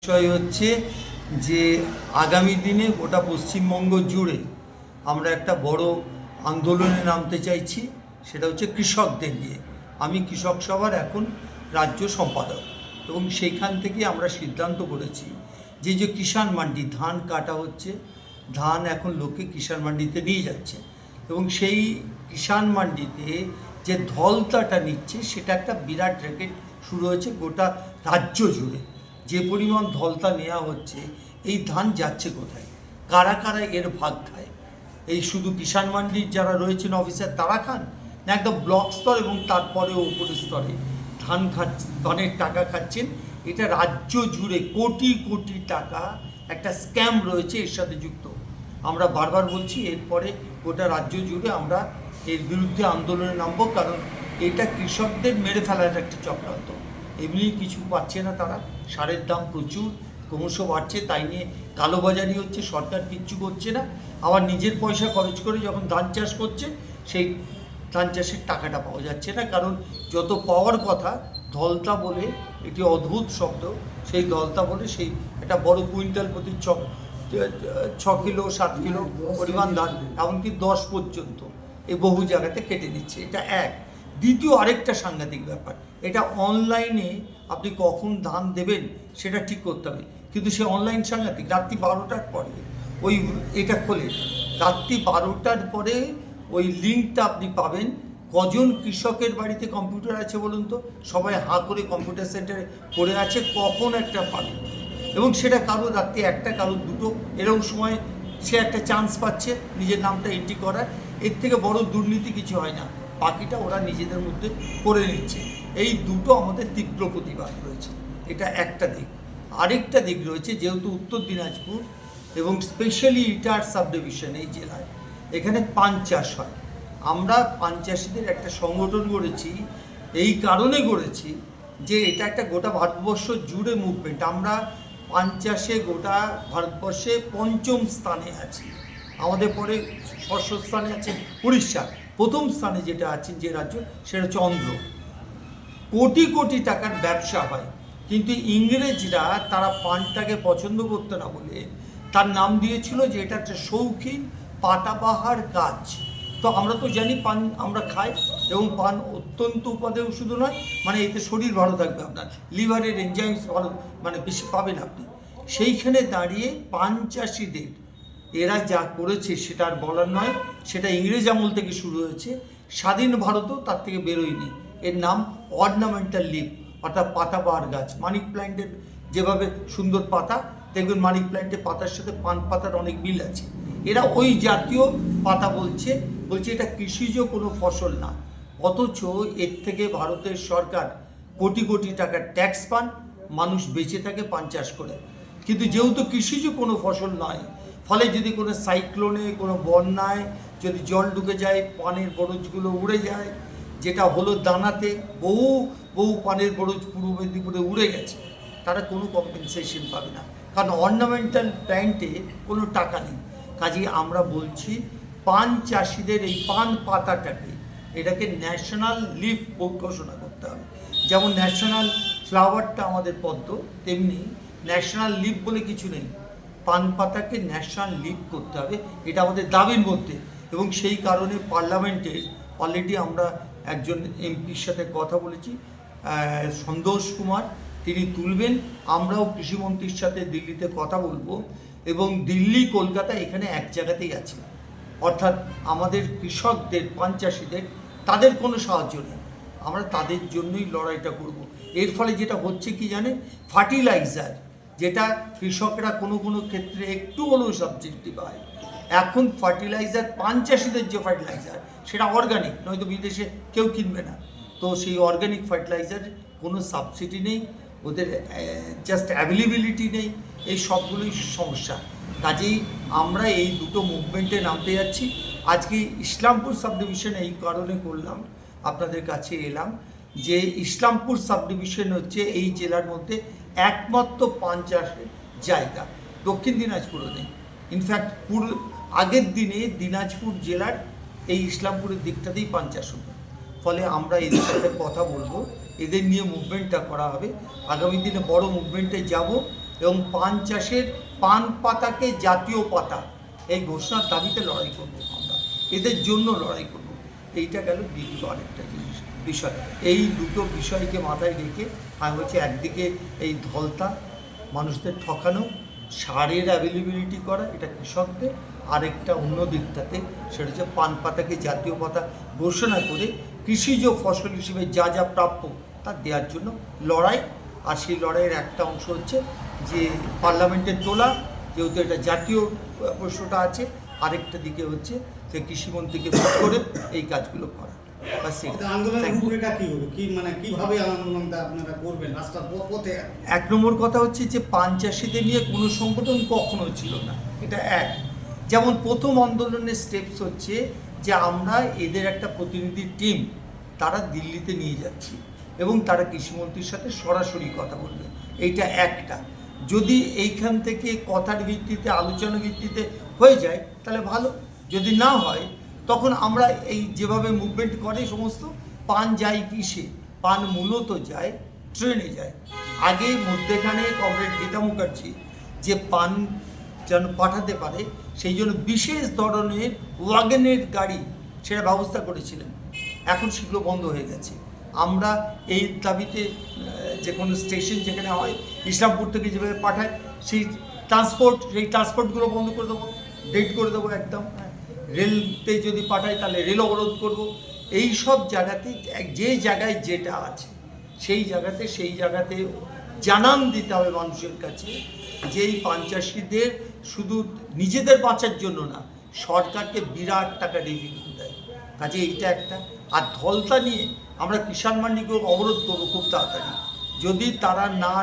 বিষয় হচ্ছে যে আগামী দিনে গোটা পশ্চিমবঙ্গ জুড়ে আমরা একটা বড় আন্দোলনে নামতে চাইছি। সেটা হচ্ছে কৃষকদের নিয়ে। আমি কৃষক সভার এখন রাজ্য সম্পাদক এবং সেইখান থেকে আমরা সিদ্ধান্ত করেছি যে কিষাণ মান্ডি ধান কাটা হচ্ছে, ধান এখন লোকে কিষাণ মান্ডিতে নিয়ে যাচ্ছে এবং সেই কিষাণ মান্ডিতে যে ধলতাটা নিচ্ছে সেটা একটা বিরাট র্যাকেট শুরু হয়েছে গোটা রাজ্য জুড়ে। যে পরিমাণ ধলতা নেওয়া হচ্ছে, এই ধান যাচ্ছে কোথায়, কারা কারা এর ভাগ খায়? এই শুধু কিষাণ মান্ডির যারা রয়েছেন অফিসার তারা খান, না একদম ব্লক স্তর এবং তারপরেও উপরের স্তরে ধানের টাকা খাচ্ছেন? এটা রাজ্য জুড়ে কোটি কোটি টাকা একটা স্ক্যাম রয়েছে এর সাথে যুক্ত। আমরা বারবার বলছি এরপরে গোটা রাজ্য জুড়ে আমরা এর বিরুদ্ধে আন্দোলনে নামবো, কারণ এটা কৃষকদের মেরে ফেলার একটা চক্রান্ত। এমনি কিছু পাচ্ছে না তারা, সারের দাম প্রচুর ক্রমশ বাড়ছে, তাই নিয়ে কালোবাজারি হচ্ছে, সরকার কিচ্ছু করছে না। আবার নিজের পয়সা খরচ করে যখন ধান চাষ করছে, সেই ধান চাষের টাকাটা পাওয়া যাচ্ছে না, কারণ যত পাওয়ার কথা ধলতা বলে, এটি অদ্ভুত শব্দ, সেই ধলতা বলে সেই একটা বড় কুইন্টাল প্রতি 6 কিলো 7 কিলো পরিমাণ ধান, এমনকি 10 পর্যন্ত এই বহু জায়গাতে কেটে নিচ্ছে। এটা এক। দ্বিতীয় আরেকটা সাংঘাতিক ব্যাপার, এটা অনলাইনে আপনি কখন ধান দেবেন সেটা ঠিক করতে হবে, কিন্তু সে অনলাইন সাংঘাতিক। রাত্রি 12টার পরে ওই এটা খোলে, রাত্রি 12টার পরে ওই লিঙ্কটা আপনি পাবেন। কজন কৃষকের বাড়িতে কম্পিউটার আছে বলুন তো? সবাই হাঁ করে কম্পিউটার সেন্টারে পড়ে আছে, কখন একটা পাবে। এবং সেটা কারো রাত্রি 1টা, কারো 2টো, এরকম সময় সে একটা চান্স পাচ্ছে নিজের নামটা এন্ট্রি করার। এর থেকে বড় দুর্নীতি কিছু হয় না, বাকিটা ওরা নিজেদের মধ্যে করে নিচ্ছে। এই দুটো আমাদের তীব্র প্রতিবাদ রয়েছে। এটা একটা দিক। আরেকটা দিক রয়েছে, যেহেতু উত্তর দিনাজপুর এবং স্পেশালি ইটার সাব ডিভিশন এই জেলায়, এখানে পান চাষ হয়। আমরা পান চাষিদের একটা সংগঠন গড়েছি, এই কারণে গড়েছি যে এটা একটা গোটা ভারতবর্ষ জুড়ে মুভমেন্ট। আমরা পান চাষে গোটা ভারতবর্ষে 5ম স্থানে আছি। আমাদের পরে 6ষ্ঠ স্থানে আছে উড়িষ্যা। 1ম স্থানে যেটা আছে যে রাজ্য, সেটা হচ্ছে অন্ধ্র। কোটি কোটি টাকার ব্যবসা হয়, কিন্তু ইংরেজরা তারা পানটাকে পছন্দ করতো না বলে তার নাম দিয়েছিল যে এটা একটা শৌখিন পাতাবাহার কাজ। তো আমরা তো জানি পান আমরা খাই, এবং পান অত্যন্ত উপাদেয় শুধু নয়, মানে এতে শরীর ভালো থাকবে, আপনার লিভারের এনজাইমস ভালো মানে বেশি পাবেন আপনি। সেইখানে দাঁড়িয়ে পান চাষিদের এরা যা করেছে সেটা আর বলার নয়। সেটা ইংরেজ আমল থেকে শুরু হয়েছে, স্বাধীন ভারতও তার থেকে বেরোয়নি। এর নাম অর্নামেন্টাল লিফ, অর্থাৎ পাতাবাহার গাছ। মানিক প্ল্যান্টের যেভাবে সুন্দর পাতা, দেখবেন মানিক প্ল্যান্টের পাতার সাথে পান পাতার অনেক মিল আছে। এরা ওই জাতীয় পাতা বলছে এটা কৃষিজ কোনো ফসল না, অথচ এর থেকে ভারতের সরকার কোটি কোটি টাকার ট্যাক্স পান, মানুষ বেঁচে থাকে পান চাষ করে। কিন্তু যেহেতু কৃষিজ কোনো ফসল নয়, ফলে যদি কোনো সাইক্লোনে, কোনো বন্যায় যদি জল ঢুকে যায়, পানের বরজগুলো উড়ে যায়, যেটা হলো দানাতে বহু বহু পানের বরজ পূর্ব মেদিনীপুরে উড়ে গেছে, তারা কোনো কম্পেনসেশন পাবে না, কারণ অর্নামেন্টাল প্ল্যান্টে কোনো টাকা নেই। কাজেই আমরা বলছি পান চাষিদের এই পান পাতাটাকে, এটাকে ন্যাশনাল লিফ ঘোষণা করতে হবে। যেমন ন্যাশনাল ফ্লাওয়ারটা আমাদের পদ্ম, তেমনি ন্যাশনাল লিফ বলে কিছু নেই, পান পাতাকে ন্যাশনাল লিফ করতে হবে, এটা আমাদের দাবির মধ্যে। এবং সেই কারণে পার্লামেন্টে অলরেডি আমরা একজন এমপির সাথে কথা বলেছি, সন্তোষ কুমার, তিনি তুলবেন। আমরাও কৃষিমন্ত্রীর সাথে দিল্লিতে কথা বলবো, এবং দিল্লি কলকাতা এখানে এক জায়গাতেই আছে। অর্থাৎ আমাদের কৃষকদের, পান চাষিদের, তাদের কোনো সাহায্য নেই, আমরা তাদের জন্যই লড়াইটা করব। এর ফলে যেটা হচ্ছে কি জানেন, ফার্টিলাইজার যেটা কৃষকরা কোনো কোনো ক্ষেত্রে একটু হলেও সাবসিডি পায়, এখন ফার্টিলাইজার পান চাষিদের যে ফার্টিলাইজার সেটা অর্গানিক, নয়তো বিদেশে কেউ কিনবে না। তো সেই অর্গানিক ফার্টিলাইজার কোনো সাবসিডি নেই, ওদের জাস্ট অ্যাভেলেবিলিটি নেই, এই সবগুলোই সমস্যা। কাজেই আমরা এই দুটো মুভমেন্টে নামতে যাচ্ছি। আজকে ইসলামপুর সাব ডিভিশন এই কারণে করলাম, আপনাদের কাছে এলাম, যে ইসলামপুর সাব ডিভিশন হচ্ছে এই জেলার মধ্যে একমাত্র পান চাষের জায়গা, দক্ষিণ দিনাজপুরও নেই। ইনফ্যাক্ট আগের দিনে দিনাজপুর জেলার এই ইসলামপুরের দিকটাতেই পান চাষ হতো। ফলে আমরা এদের সাথে কথা বলবো, এদের নিয়ে মুভমেন্টটা করা হবে। আগামী দিনে বড় মুভমেন্টে যাব, এবং পান চাষের পান পাতাকে জাতীয় পাতা এই ঘোষণার দাবিতে লড়াই করব আমরা, এদের জন্য লড়াই করব। এইটা গেল দ্বিতীয় আরেকটা বিষয়। এই দুটো বিষয়কে মাথায় রেখে আমি বলছি, একদিকে এই ধলতা মানুষদের ঠকানো, সারের অ্যাভেলেবিলিটি করা, এটা কৃষকদের, আরেকটা অন্য দিকটাতে সেটা হচ্ছে পান পাতাকে জাতীয় পাতা ঘোষণা করে কৃষিজ ফসল হিসেবে যা যা প্রাপ্য তা দেওয়ার জন্য লড়াই। আর সেই লড়াইয়ের একটা অংশ হচ্ছে যে পার্লামেন্টে তোলা, যেহেতু এটা জাতীয় প্রশ্নটা আছে, আরেকটা দিকে হচ্ছে যে কৃষিমন্ত্রীকে ভোট করে এই কাজগুলো করা। এক নম্বর কথা হচ্ছে যে পান চাষিদের নিয়ে কোনো সংগঠন কখনো ছিল না, এটা এক। যেমন প্রথম আন্দোলনের স্টেপস হচ্ছে যে আমরা এদের একটা প্রতিনিধি টিম তারা দিল্লিতে নিয়ে যাচ্ছি এবং তারা কৃষিমন্ত্রীর সাথে সরাসরি কথা বলবে, এইটা একটা। যদি এইখান থেকে কথার ভিত্তিতে আলোচনা ভিত্তিতে হয়ে যায় তাহলে ভালো, যদি না হয় তখন আমরা এই যেভাবে মুভমেন্ট করে সমস্ত পান যায় কিসে, পান মূলত যায় ট্রেনে যায়। আগে মধ্যেখানে কমরেড গীতা মুখার্জি যে পান যেন পাঠাতে পারে সেই জন্য বিশেষ ধরনের ওয়াগনের গাড়ি সেটা ব্যবস্থা করেছিলেন, এখন সেগুলো বন্ধ হয়ে গেছে। আমরা এই দাবিতে যে কোনো স্টেশন যেখানে হয় ইসলামপুর থেকে যেভাবে পাঠায় সেই ট্রান্সপোর্টগুলো বন্ধ করে দেবো, ডেট করে দেবো একদম। রেলতে যদি পাঠায় তাহলে রেল অবরোধ করবো। এই সব জায়গাতে যে জায়গায় যেটা আছে সেই জায়গাতে জানান দিতে হবে মানুষের কাছে যে এই পান চাষিদের শুধু নিজেদের বাঁচার জন্য না, সরকারকে বিরাট টাকা রেভিনিউ দেয়, কাজে এইটা একটা। আর ধলতা নিয়ে আমরা কিষাণ মান্ডিকে অবরোধ করবো খুব তাড়াতাড়ি, যদি তারা না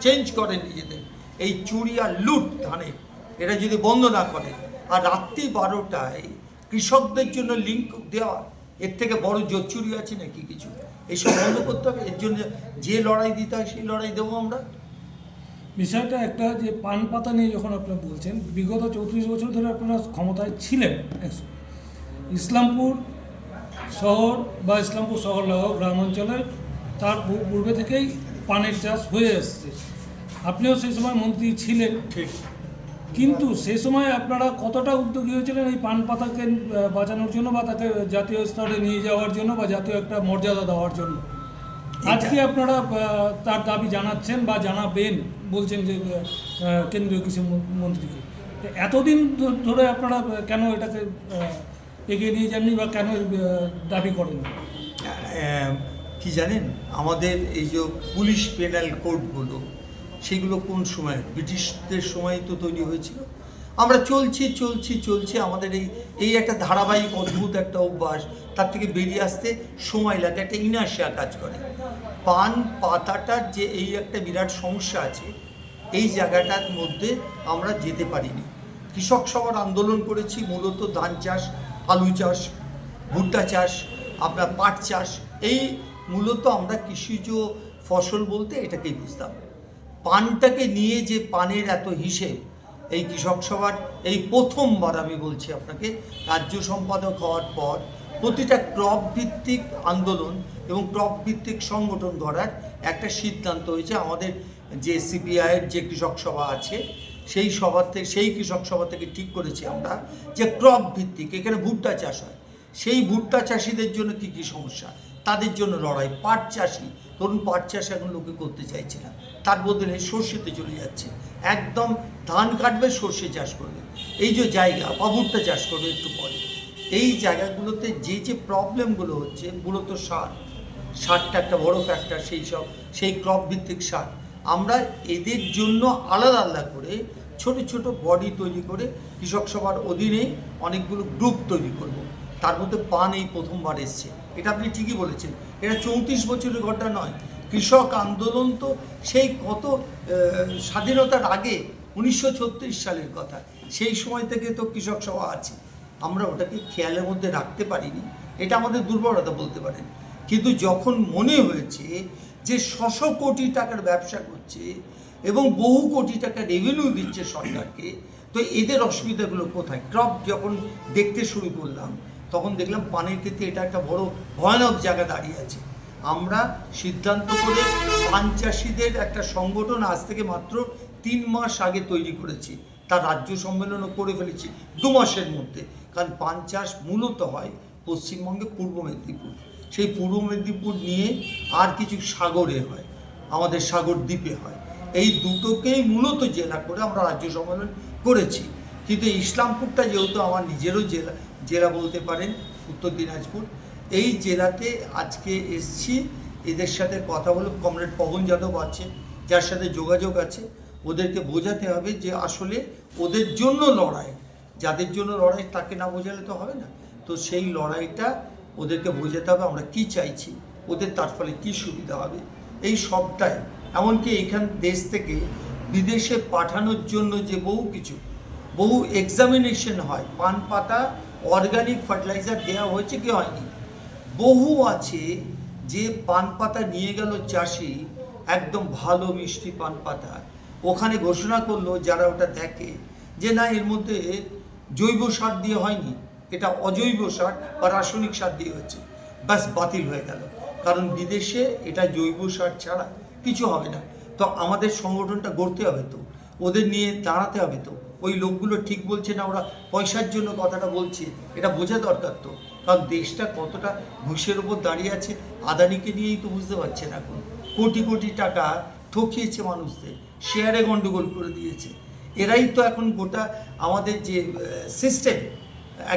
চেঞ্জ করে নিজেদের এই চুরি আর লুট ধানের, এটা যদি বন্ধ না করে। আর রাত্রি 12টায় কৃষকদের জন্য লিঙ্ক দেওয়া, এর থেকে বড় জোচ্চুরি আছে নাকি কিছু? এইসব বন্ধ করতে হবে। এর জন্য যে লড়াই দিতে হয় সেই লড়াই দেবো আমরা। বিষয়টা একটা যে পান পাতা নিয়ে যখন আপনারা বলছেন, বিগত 34 বছর ধরে আপনারা ক্ষমতায় ছিলেন, ইসলামপুর শহর বা ইসলামপুর শহর লাগোয়া গ্রামাঞ্চলে তার পূর্বে থেকেই পানের চাষ হয়ে এসছে। আপনিও সেই সময় মন্ত্রী ছিলেন, ঠিক। কিন্তু সেই সময় আপনারা কতটা উদ্যোগী হয়েছিলেন এই পান পাতাকে বাঁচানোর জন্য বা তাকে জাতীয় স্তরে নিয়ে যাওয়ার জন্য বা জাতীয় একটা মর্যাদা দেওয়ার জন্য? আজকে আপনারা তার দাবি জানাচ্ছেন বা জানাবেন বলছেন যে কেন্দ্রীয় কৃষি মন্ত্রীকে, এতদিন ধরে আপনারা কেন এটাকে এগিয়ে নিয়ে যাননি বা কেন দাবি করেন? কি জানেন, আমাদের এই যে পুলিশ পেনাল কোডগুলো সেগুলো কোন সময়, ব্রিটিশদের সময় তো তৈরি হয়েছিল। আমরা চলছি আমাদের এই একটা ধারাবাহিক অদ্ভুত একটা অভ্যাস, তার থেকে বেরিয়ে আসতে সময় লাগে, একটা ইনার্শিয়া কাজ করে। পান পাতাটার যে এই একটা বিরাট সমস্যা আছে, এই জায়গাটার মধ্যে আমরা যেতে পারিনি। কৃষক সবার আন্দোলন করেছি, মূলত ধান চাষ, আলু চাষ, ভুট্টা চাষ, আপনার পাট চাষ, এই মূলত আমরা কৃষিজ ফসল বলতে এটাকেই বুঝতাম। পানটাকে নিয়ে যে পানের এত হিসেব, এই কৃষক সভার এই প্রথমবার আমি বলছি আপনাকে, রাজ্য সম্পাদক হওয়ার পর প্রতিটা ক্রপ ভিত্তিক আন্দোলন এবং ক্রপ ভিত্তিক সংগঠন গড়ার একটা সিদ্ধান্ত হয়েছে। আমাদের যে সিপিআইয়ের যে কৃষক সভা আছে সেই কৃষক সভা থেকে ঠিক করেছি আমরা যে ক্রপ ভিত্তিক, এখানে ভুট্টা চাষ হয়, সেই ভুট্টা চাষিদের জন্য কী কী সমস্যা তাদের জন্য লড়াই। পাট চাষি, ধরুন পাট চাষ এখন লোকে করতে চাইছে না, তার বদলে সর্ষেতে চলে যাচ্ছে, একদম ধান কাটবে সর্ষে চাষ করবে, এই যে জায়গা বা ভুট্টা চাষ করবে একটু পরে। এই জায়গাগুলোতে যে প্রবলেমগুলো হচ্ছে, মূলত সারটা একটা বড় ফ্যাক্টর, সেই ক্রপ ভিত্তিক সার। আমরা এদের জন্য আলাদা করে ছোট বডি তৈরি করে কৃষক সভার অধীনে অনেকগুলো গ্রুপ তৈরি করব। তার মধ্যে পান এই প্রথমবার এসছে, এটা আপনি ঠিকই বলেছেন। এটা 34 বছরের ঘটনা নয়, কৃষক আন্দোলন তো সেই কত স্বাধীনতার আগে 1936 সালের কথা, সেই সময় থেকে তো কৃষক সভা আছে। আমরা ওটাকে খেয়ালের মধ্যে রাখতে পারিনি, এটা আমাদের দুর্বলতা বলতে পারেন। কিন্তু যখন মনে হয়েছে যে 600 কোটি টাকার ব্যবসা করছে এবং বহু কোটি টাকা রেভিনিউ দিচ্ছে সরকারকে, তো এদের অসুবিধাগুলো কোথায়, ক্রপ যখন দেখতে শুরু করলাম তখন দেখলাম পানের ক্ষেত্রে এটা একটা বড় ভয়ানক জায়গা দাঁড়িয়ে আছে। আমরা সিদ্ধান্ত করে পান চাষিদের একটা সংগঠন আজ থেকে মাত্র 3 মাস আগে তৈরি করেছি, তার রাজ্য সম্মেলনও করে ফেলেছি 2 মাসের মধ্যে। কারণ পান চাষ মূলত হয় পশ্চিমবঙ্গে পূর্ব মেদিনীপুর, সেই পূর্ব মেদিনীপুর নিয়ে আর কিছু সাগরে হয়, আমাদের সাগর দ্বীপে হয়। এই দুটোকেই মূলত জেলা করে আমরা রাজ্য সম্মেলন করেছি। কিন্তু ইসলামপুরটা যেহেতু আমার নিজেরও জেলা বলতে পারেন, উত্তর দিনাজপুর, এই জেলাতে আজকে এসছি এদের সাথে কথা বলে। কমরেড পবন যাদব আছে, যার সাথে যোগাযোগ আছে, ওদেরকে বোঝাতে হবে যে আসলে ওদের জন্য লড়াই, যাদের জন্য লড়াই তাকে না বোঝালে তো হবে না। তো সেই লড়াইটা ওদেরকে বোঝাতে হবে আমরা কি চাইছি, ওদের তার ফলে কী সুবিধা হবে, এই সবটাই। এমনকি এখান দেশ থেকে বিদেশে পাঠানোর জন্য যে বহু এক্সামিনেশন হয়, পান পাতা অর্গানিক ফার্টিলাইজার দেওয়া হয়েছে কি হয়নি। বহু আছে যে পান পাতা নিয়ে গেল চাষি, একদম ভালো মিষ্টি পান পাতা, ওখানে ঘোষণা করলো যারা ওটা দেখে যে না এর মধ্যে জৈব সার দিয়ে হয়নি, এটা অজৈব সার বা রাসায়নিক সার দিয়ে হয়েছে, ব্যাস বাতিল হয়ে গেল। কারণ বিদেশে এটা জৈব সার ছাড়া কিছু হবে না। তো আমাদের সংগঠনটা গড়তে হবে, তো ওদের নিয়ে দাঁড়াতে হবে, তো ওই লোকগুলো ঠিক বলছে না, ওরা পয়সার জন্য কথাটা বলছে, এটা বোঝা দরকার। তো কারণ দেশটা কতটা ঘুষের ওপর দাঁড়িয়ে আছে, আদানিকে নিয়েই তো বুঝতে পারছেন। এখন কোটি কোটি টাকা ঠকিয়েছে মানুষদের, শেয়ারে গন্ডগোল করে দিয়েছে। এরাই তো এখন গোটা আমাদের যে সিস্টেম,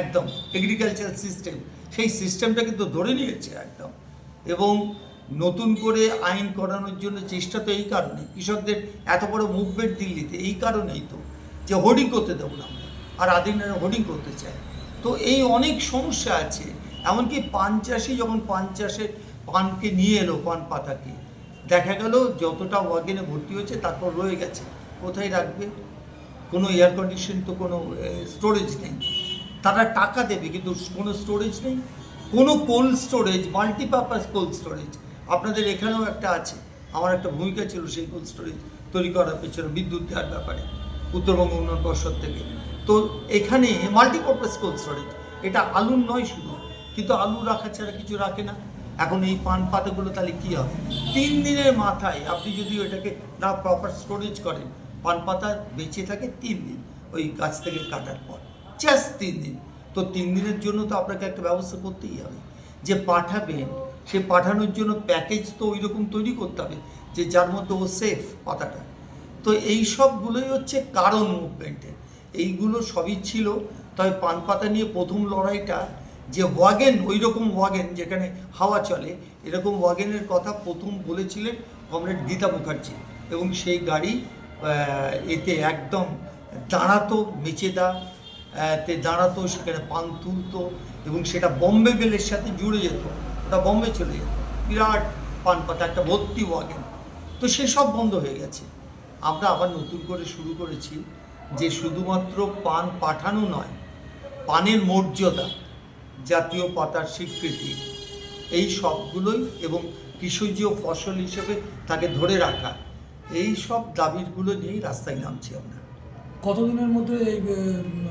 একদম এগ্রিকালচার সিস্টেম, সেই সিস্টেমটা কিন্তু ধরে নিয়েছে একদম। এবং নতুন করে আইন করানোর জন্য চেষ্টা তো এই কারণে, কৃষকদের এত বড় মুভমেন্ট দিল্লিতে এই কারণেই তো, যে হোর্ডিং করতে দেবো না আমরা, আর আদিনারা হোর্ডিং করতে চায়। তো এই অনেক সমস্যা আছে। এমনকি পান চাষি যখন পান চাষের পানকে নিয়ে এলো, পান পাতাকে, দেখা গেল যতটা ওয়াগনে ভর্তি হয়েছে তারপর রয়ে গেছে, কোথায় রাখবে? কোনো এয়ার কন্ডিশন তো কোনো স্টোরেজ নেই। তারা টাকা দেবে কিন্তু কোনো স্টোরেজ নেই, কোনো cold storage, multipurpose cold storage. আপনাদের এখানেও একটা আছে, আমার একটা ভূমিকা ছিল সেই কোল্ড স্টোরেজ তৈরি করার পেছনে, বিদ্যুৎ দেওয়ার ব্যাপারে উত্তরবঙ্গ উন্নয়ন পর্ষদ থেকে। তো এখানে মাল্টিপারপাস কোল্ড স্টোরেজ, এটা আলুর নয় শুধু, কিন্তু আলু রাখা ছাড়া কিছু রাখে না। এখন এই পান পাতাগুলো তাহলে কী হবে? 3 দিনের মাথায় আপনি যদি ওইটাকে না প্রপার স্টোরেজ করেন, পান পাতা বেঁচে থাকে 3 দিন ওই গাছ থেকে কাটার পর, জাস্ট 3 দিন। তো 3 দিনের জন্য তো আপনাকে একটা ব্যবস্থা করতেই হবে, যে পাঠাবেন সে পাঠানোর জন্য প্যাকেজ তো ওই রকম তৈরি করতে হবে যে যার মধ্যে ও সেফ পাতাটা। তো এই সবগুলোই হচ্ছে কারণ মুভমেন্টে, এইগুলো সবই ছিল। তবে পান পাতা নিয়ে প্রথম লড়াইটা, যে ওয়াগেন, ওই রকম ওয়াগেন যেখানে হাওয়া চলে, এরকম ওয়াগেনের কথা প্রথম বলেছিলেন কমরেড গীতা মুখার্জি। এবং সেই গাড়ি এতে একদম দাঁড়াতো, মেচেদাতে দাঁড়াতো, সেখানে পান তুলতো এবং সেটা বম্বে বেলের সাথে জুড়ে যেত, ওটা বম্বে চলে যেত, বিরাট পান পাতা একটা ভর্তি ওয়াগেন। তো সেসব বন্ধ হয়ে গেছে। আমরা আবার নতুন করে শুরু করেছি যে শুধুমাত্র পান পাঠানো নয়, পানের মর্যাদা, জাতীয় পাতার স্বীকৃতি, এই সবগুলোই, এবং কৃষিজ ফসল হিসেবে তাকে ধরে রাখা, এই সব দাবিগুলো নিয়েই রাস্তায় নামছি আমরা। কতদিনের মধ্যে এই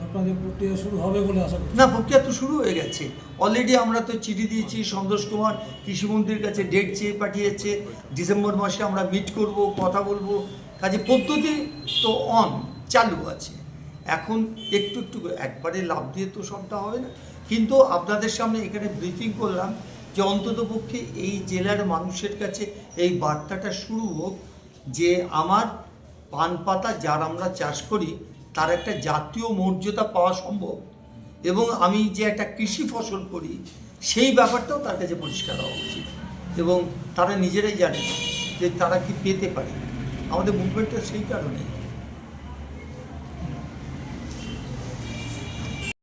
আপনাদের প্রক্রিয়া শুরু হবে বলে আশা করছি? না, প্রক্রিয়া তো শুরু হয়ে গেছে অলরেডি। আমরা তো চিঠি দিয়েছি, সন্তোষ কুমার কৃষিমন্ত্রীর কাছে ডেট চেয়ে পাঠিয়েছে, ডিসেম্বর মাসে আমরা মিট করব, কথা বলবো। কাজে পদ্ধতি তো চালু আছে। এখন একটু একটু একবারে লাভ দিয়ে তো সবটা হবে না, কিন্তু আপনাদের সামনে এখানে ব্রিফিং করলাম যে অন্ততপক্ষে এই জেলার মানুষের কাছে এই বার্তাটা শুরু হোক যে আমার পান পাতা যার আমরা চাষ করি তার একটা জাতীয় মর্যাদা পাওয়া সম্ভব, এবং আমি যে একটা কৃষি ফসল করি সেই ব্যাপারটাও তার কাছে পরিষ্কার হওয়া উচিত, এবং তারা নিজেরাই জানে যে তারা কি পেতে পারে। আমাদের মুভমেন্টটা সেই কারণে।